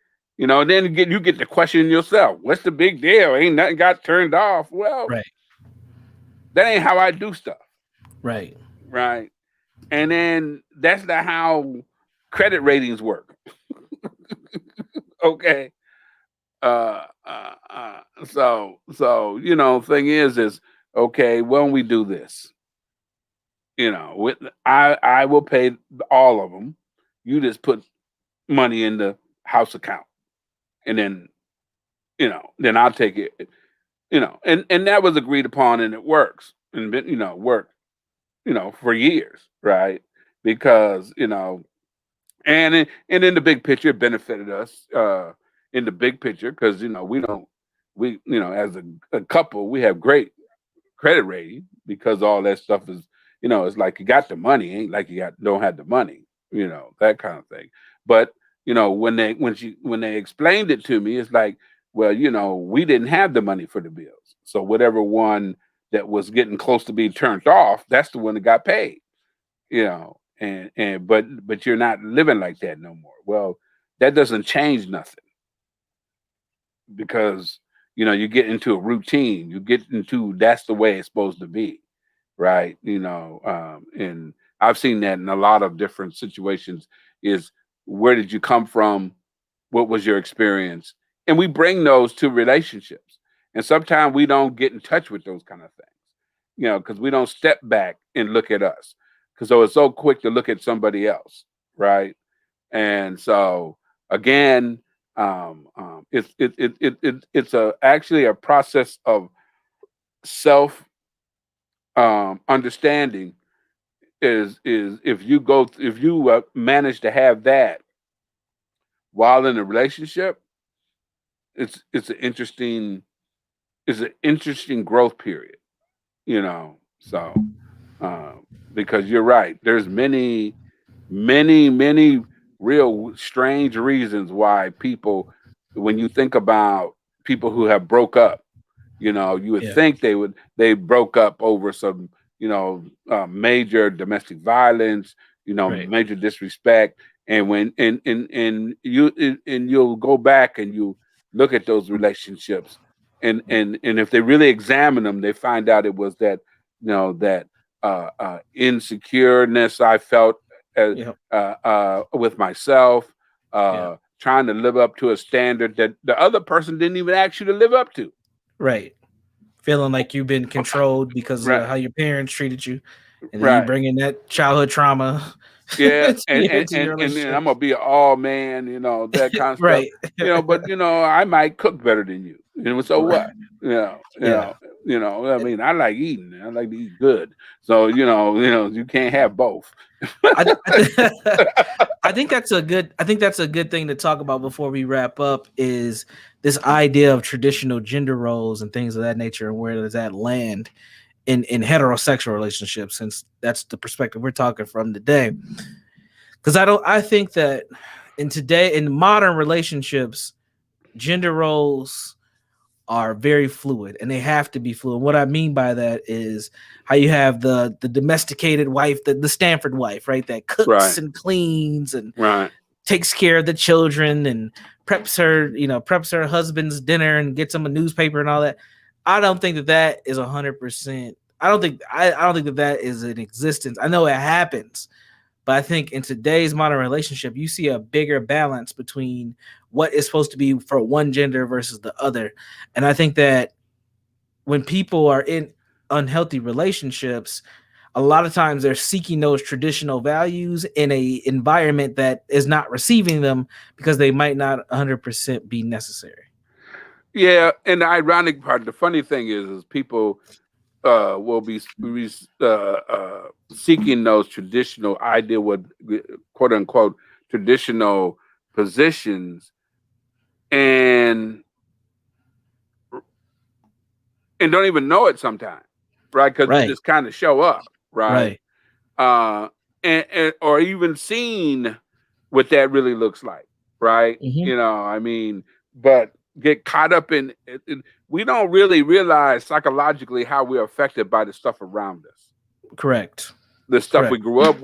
B: then you get to question yourself. What's the big deal? Ain't nothing got turned off. Well,
A: Right.
B: that ain't how I do stuff,
A: Right.
B: right? And then that's not how credit ratings work. Okay. Thing is okay. When we do this, I will pay all of them. You just put money in the house account, and then I'll take it. And that was agreed upon, and it works, and worked, for years, right? Because and in the big picture, it benefited us in the big picture because we as a couple we have great credit rating because all that stuff is it's like you got the money, ain't like you don't have the money, that kind of thing. But when they explained it to me, it's like, well, we didn't have the money for the bills, so whatever one that was getting close to being turned off, that's the one that got paid, but you're not living like that no more. Well, that doesn't change nothing because you get into a routine. You get into that's the way it's supposed to be, right? And I've seen that in a lot of different situations. Is where did you come from? What was your experience? And we bring those to relationships. And sometimes we don't get in touch with those kind of things, because we don't step back and look at us. Because so it's so quick to look at somebody else, right? And so again, it's actually a process of self understanding. Is if you manage to have that while in a relationship, it's an interesting growth period, So uh, because you're right, there's many real strange reasons why people, when you think about people who have broke up, you would
A: Yeah.
B: think they broke up over some major domestic violence,
A: Right.
B: major disrespect. And when and you'll go back and you look at those relationships, and if they really examine them, they find out it was that insecureness I felt uh,
A: Yeah.
B: with myself,
A: Yeah.
B: trying to live up to a standard that the other person didn't even ask you to live up to.
A: Right. Feeling like you've been controlled because of
B: Right,
A: how your parents treated you, and then you
B: right.
A: bring in that childhood trauma
B: Yeah,
A: to your
B: and then I'm
A: relationships.
B: gonna be an all man, that kind of stuff.
A: Right.
B: But I might cook better than you. So
A: Right.
B: what? You know, you
A: Yeah.
B: know, I mean, I like eating. I like to eat good. So you can't have both.
A: I, th- I, th- I think that's a good thing to talk about before we wrap up is this idea of traditional gender roles and things of that nature, and where does that land in heterosexual relationships, since that's the perspective we're talking from today. Because I think that in modern relationships, gender roles are very fluid, and they have to be fluid. What I mean by that is how you have the domesticated wife, the Stanford wife, right, that cooks
B: Right,
A: and cleans and
B: right.
A: takes care of the children and preps her husband's dinner and gets him a newspaper and all that. I don't think that is 100%. I don't think that is in existence. I know it happens, but I think in today's modern relationship, you see a bigger balance between what is supposed to be for one gender versus the other. And I think that when people are in unhealthy relationships, a lot of times they're seeking those traditional values in a environment that is not receiving them because they might not 100% be necessary.
B: Yeah, and the ironic part, the funny thing is people will be seeking those traditional idea with quote unquote traditional positions, and don't even know it sometimes, right? Because it
A: Right.
B: just kind of show up, right?
A: Right.
B: Uh, and or even seeing what that really looks like, right?
A: Hmm.
B: I mean, but get caught up in it, we don't really realize psychologically how we're affected by the stuff around us.
A: Correct.
B: The stuff we
A: Correct.
B: grew up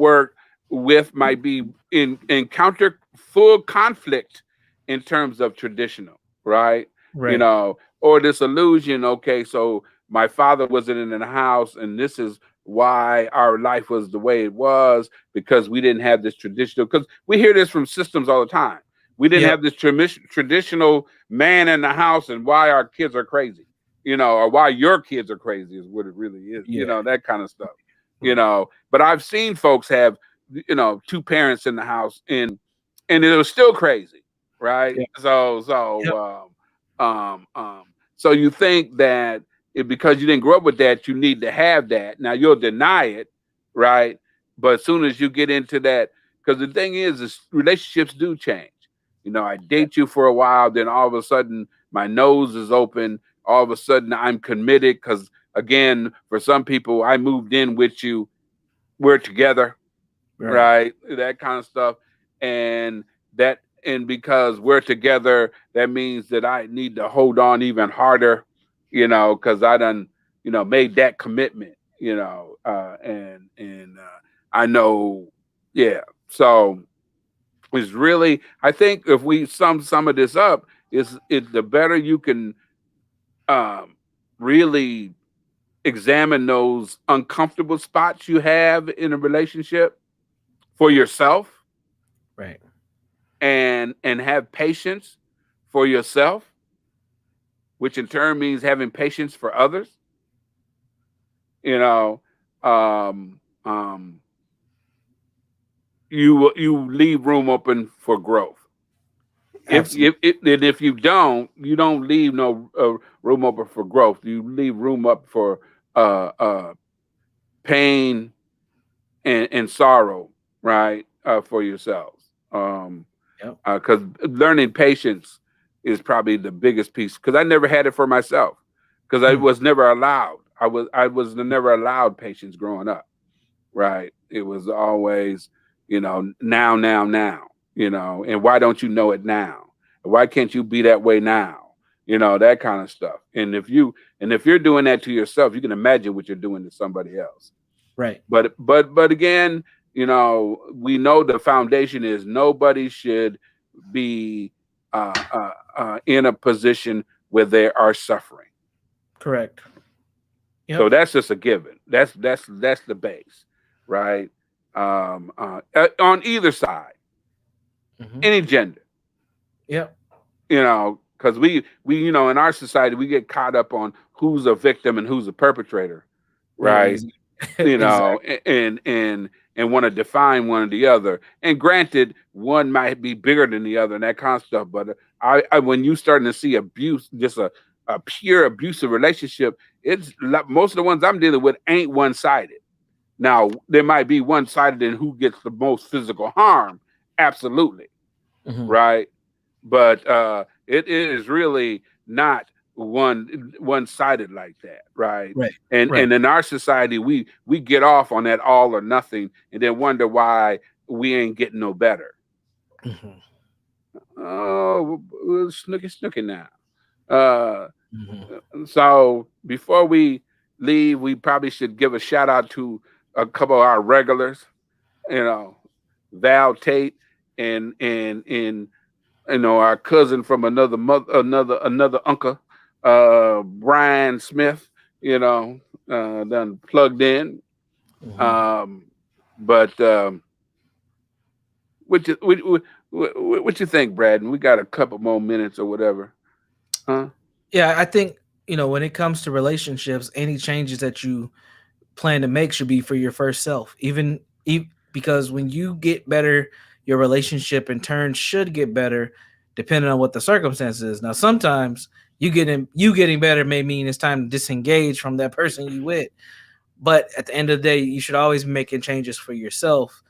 B: with might be in encounter full conflict in terms of traditional, right? You
A: Right.
B: know, or this illusion, okay, so my father wasn't in the house, and this is why our life was the way it was because we didn't have this traditional. Because we hear this from systems all the time. We didn't
A: Yep.
B: have this traditional man in the house, and why our kids are crazy, you know, or why your kids are crazy is what it really is, you
A: Yeah.
B: know, that kind of stuff, you
A: Right.
B: know. But I've seen folks have, you know, two parents in the house, and it was still crazy, right?
A: Yep. Yep.
B: So you think that because you didn't grow up with that, you need to have that. Now you'll deny it, right? But as soon as you get into that, because the thing is relationships do change. You know, I
A: Yeah.
B: date you for a while, then all of a sudden my nose is open. All of a sudden I'm committed because, again, for some people, I moved in with you. We're together,
A: Right.
B: right? That kind of stuff. And and because we're together, that means that I need to hold on even harder, you know, because I done, you know, made that commitment, you know, I know, yeah. So it's really, I think if we sum some of this up, is the better you can um, really examine those uncomfortable spots you have in a relationship for yourself,
A: Right.
B: and have patience for yourself, which in turn means having patience for others, you know. um you leave room open for growth.
A: Absolutely.
B: If you don't leave no room open for growth. You leave room up for pain and sorrow, right? For yourselves.
A: Yep.
B: Because learning patience is probably the biggest piece. Because I never had it for myself. Because I
A: Hmm.
B: was never allowed. I was never allowed patience growing up. Right? It was always, you know, now. You know, and why don't you know it now? Why can't you be that way now? You know, that kind of stuff. And if you're doing that to yourself, you can imagine what you're doing to somebody else.
A: Right.
B: But again, you know, we know the foundation is nobody should be in a position where they are suffering.
A: Correct.
B: So
A: Yep.
B: that's just a given. That's the base, right? On either side,
A: Hmm.
B: any gender,
A: Yep.
B: you know, because we you know, in our society we get caught up on who's a victim and who's a perpetrator,
A: Yeah.
B: right? You know,
A: Exactly.
B: and want to define one or the other. And granted, one might be bigger than the other and that kind of stuff. But when you starting to see abuse, just a pure abusive relationship, most of the ones I'm dealing with ain't one sided. Now there might be one sided in who gets the most physical harm, absolutely,
A: Hmm.
B: right? But it is really not one sided like that, right?
A: Right.
B: And
A: Right.
B: in our society, we get off on that all or nothing, and then wonder why we ain't getting no better.
A: Hmm.
B: Oh, snooky now. Uh,
A: Hmm.
B: so before we leave, we probably should give a shout out to a couple of our regulars. You know, Val Tate and you know, our cousin from another mother, another uncle, Brian Smith, you know, done plugged in.
A: Hmm.
B: Um, but what you think, Brad? And we got a couple more minutes or whatever, huh?
A: Yeah. I think, when it comes to relationships, any changes that you plan to make should be for your first self. Because when you get better, your relationship in turn should get better, depending on what the circumstances is. Now, sometimes you getting better may mean it's time to disengage from that person you with. But at the end of the day, you should always be making changes for yourself,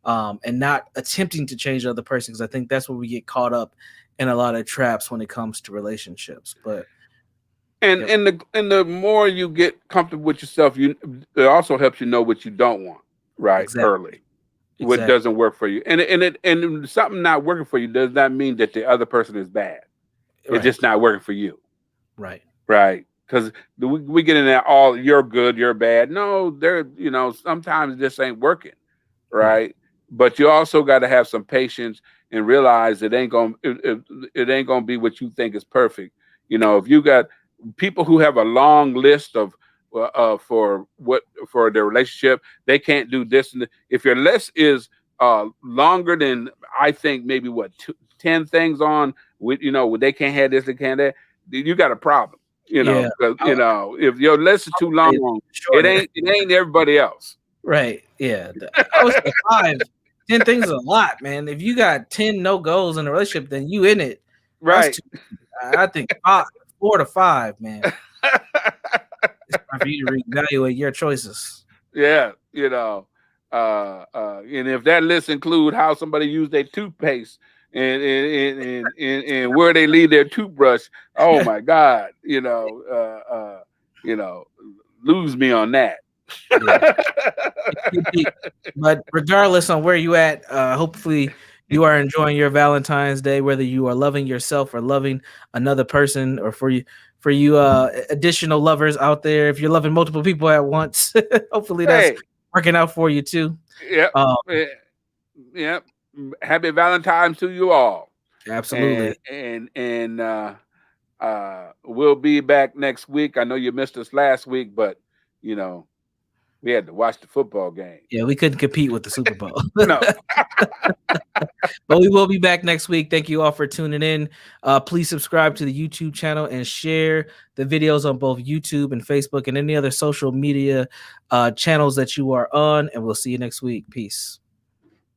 A: and not attempting to change the other person. Because I think that's where we get caught up in a lot of traps when it comes to relationships. But
B: And
A: yep,
B: the more you get comfortable with yourself, it also helps you know what you don't want, right?
A: exactly,
B: Early, what
A: exactly,
B: doesn't work for you, and something not working for you does not mean that the other person is bad. It's
A: right,
B: just not working for you,
A: right,
B: right? Because we get in that all you're good, you're bad. No, there, you know, sometimes this ain't working,
A: right,
B: right? But you also got to have some patience and realize it ain't gonna be what you think is perfect. You know, if you got people who have a long list of for what for their relationship, they can't do this. And if your list is longer than I think maybe what 10 things on with they can't have this, they can't that, you got a problem. You know,
A: Yeah,
B: 'cause,
A: I,
B: if your list is
A: I
B: too
A: would say
B: long,
A: shorter.
B: it ain't everybody else.
A: Right. Yeah. I would say 5. 10 things is a lot, man. If you got 10 no goals in a relationship, then you in it. That's
B: Right.
A: too. I think 4 to 5, man. It's time for you to reevaluate your choices.
B: Yeah, and if that list include how somebody used their toothpaste and where they leave their toothbrush, oh my God, you know, lose me on that.
A: Yeah. But regardless on where you at, hopefully you are enjoying your Valentine's Day, whether you are loving yourself or loving another person, or for you additional lovers out there, if you're loving multiple people at once, hopefully that's
B: Hey,
A: working out for you too.
B: yep,
A: Um,
B: eh, yep. Happy Valentine's to you all, and
A: absolutely.
B: we'll be back next week. I know you missed us last week, but you know we had to watch the football game.
A: Yeah, we couldn't compete with the Super Bowl.
B: No.
A: But we will be back next week. Thank you all for tuning in. Please subscribe to the YouTube channel and share the videos on both YouTube and Facebook and any other social media channels that you are on. And we'll see you next week. Peace.